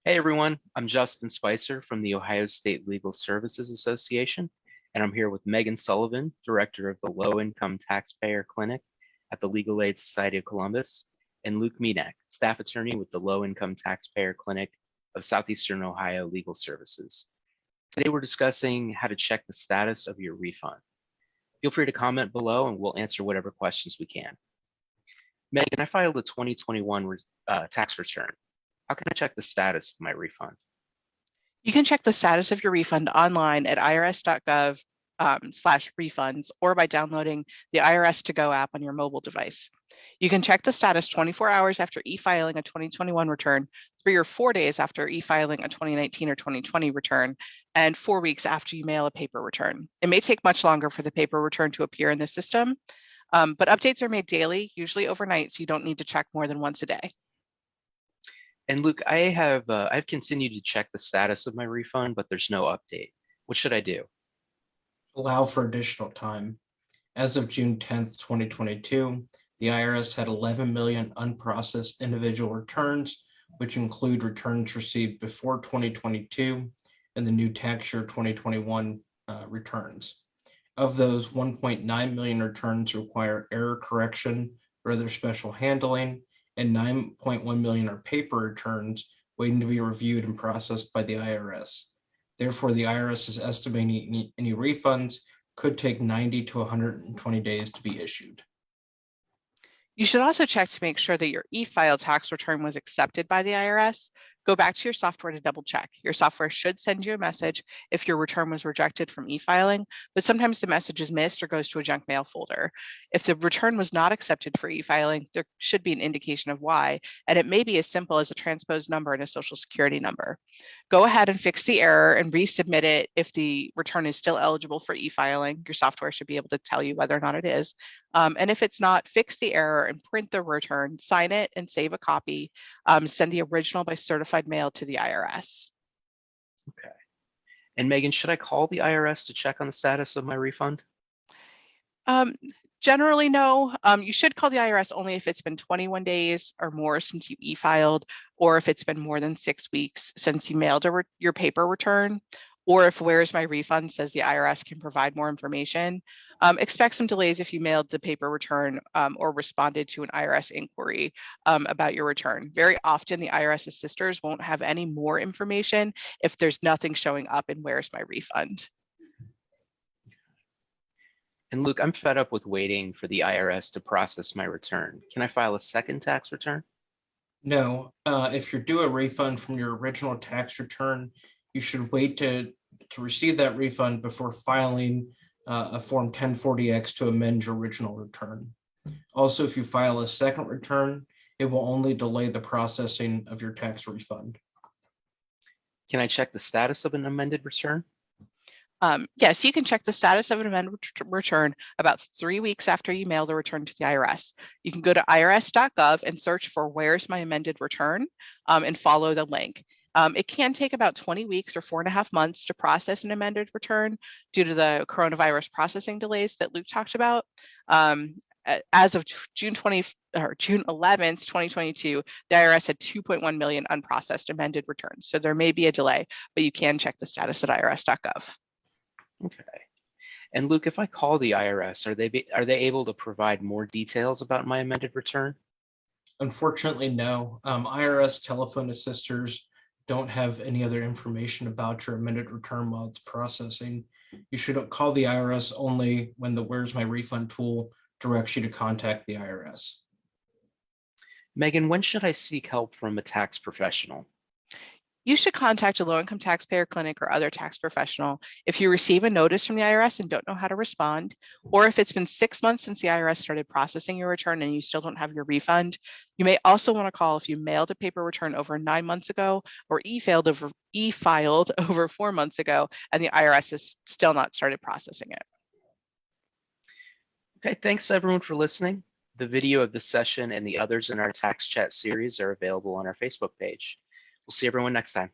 Hey everyone, I'm Justin Spicer from the Ohio State Legal Services Association, and I'm here with Megan Sullivan, Director of the Low Income Taxpayer Clinic at the Legal Aid Society of Columbus, and Luke Menak, Staff Attorney with the Low Income Taxpayer Clinic of Southeastern Ohio Legal Services. Today we're discussing how to check the status of your refund. Feel free to comment below and we'll answer whatever questions we can. Megan, I filed a 2021 tax return. How can I check the status of my refund? You can check the status of your refund online at irs.gov/refunds or by downloading the IRS To Go app on your mobile device. You can check the status 24 hours after e-filing a 2021 return, 3 or 4 days after e-filing a 2019 or 2020 return, and 4 weeks after you mail a paper return. It may take much longer for the paper return to appear in the system, but updates are made daily, usually overnight, so you don't need to check more than once a day. And Luke, I've continued to check the status of my refund, but there's no update. What should I do? Allow for additional time. As of June 10th, 2022, the IRS had 11 million unprocessed individual returns, which include returns received before 2022 and the new tax year 2021 returns. Of those, 1.9 million returns require error correction or other special handling, and 9.1 million are paper returns waiting to be reviewed and processed by the IRS. Therefore, the IRS is estimating any refunds could take 90 to 120 days to be issued. You should also check to make sure that your e-file tax return was accepted by the IRS. Go back to your software to double check. Your software should send you a message if your return was rejected from e-filing, but sometimes the message is missed or goes to a junk mail folder. If the return was not accepted for e-filing, there should be an indication of why, and it may be as simple as a transposed number and a social security number. Go ahead and fix the error and resubmit it if the return is still eligible for e-filing. Your software should be able to tell you whether or not it is. And if it's not, fix the error and print the return, sign it and save a copy. Send the original by certified mail to the IRS. Okay. And Megan, should I call the IRS to check on the status of my refund? Generally, no. You should call the IRS only if it's been 21 days or more since you e-filed, or if it's been more than 6 weeks since you mailed your paper return, or if Where's My Refund says the IRS can provide more information. Expect some delays if you mailed the paper return or responded to an IRS inquiry about your return. Very often, the IRS assisters won't have any more information if there's nothing showing up in Where's My Refund. And Luke, I'm fed up with waiting for the IRS to process my return. Can I file a second tax return? No, if you're due a refund from your original tax return, you should wait to receive that refund before filing a Form 1040X to amend your original return. Also, if you file a second return, it will only delay the processing of your tax refund. Can I check the status of an amended return? Yes, you can check the status of an amended return about 3 weeks after you mail the return to the IRS. You can go to irs.gov and search for Where's My Amended Return and follow the link. It can take about 20 weeks or 4.5 months to process an amended return due to the coronavirus processing delays that Luke talked about. As of June 11th, 2022, the IRS had 2.1 million unprocessed amended returns. So there may be a delay, but you can check the status at irs.gov. Okay. And Luke, if I call the IRS, are they able to provide more details about my amended return? Unfortunately, no. IRS telephone assisters don't have any other information about your amended return while it's processing. You should call the IRS only when the Where's My Refund tool directs you to contact the IRS. Megan, when should I seek help from a tax professional? You should contact a low-income taxpayer clinic or other tax professional if you receive a notice from the IRS and don't know how to respond, or if it's been 6 months since the IRS started processing your return and you still don't have your refund. You may also want to call if you mailed a paper return over 9 months ago or e-filed over 4 months ago and the IRS has still not started processing it. Okay, thanks everyone for listening. The video of this session and the others in our tax chat series are available on our Facebook page. We'll see everyone next time.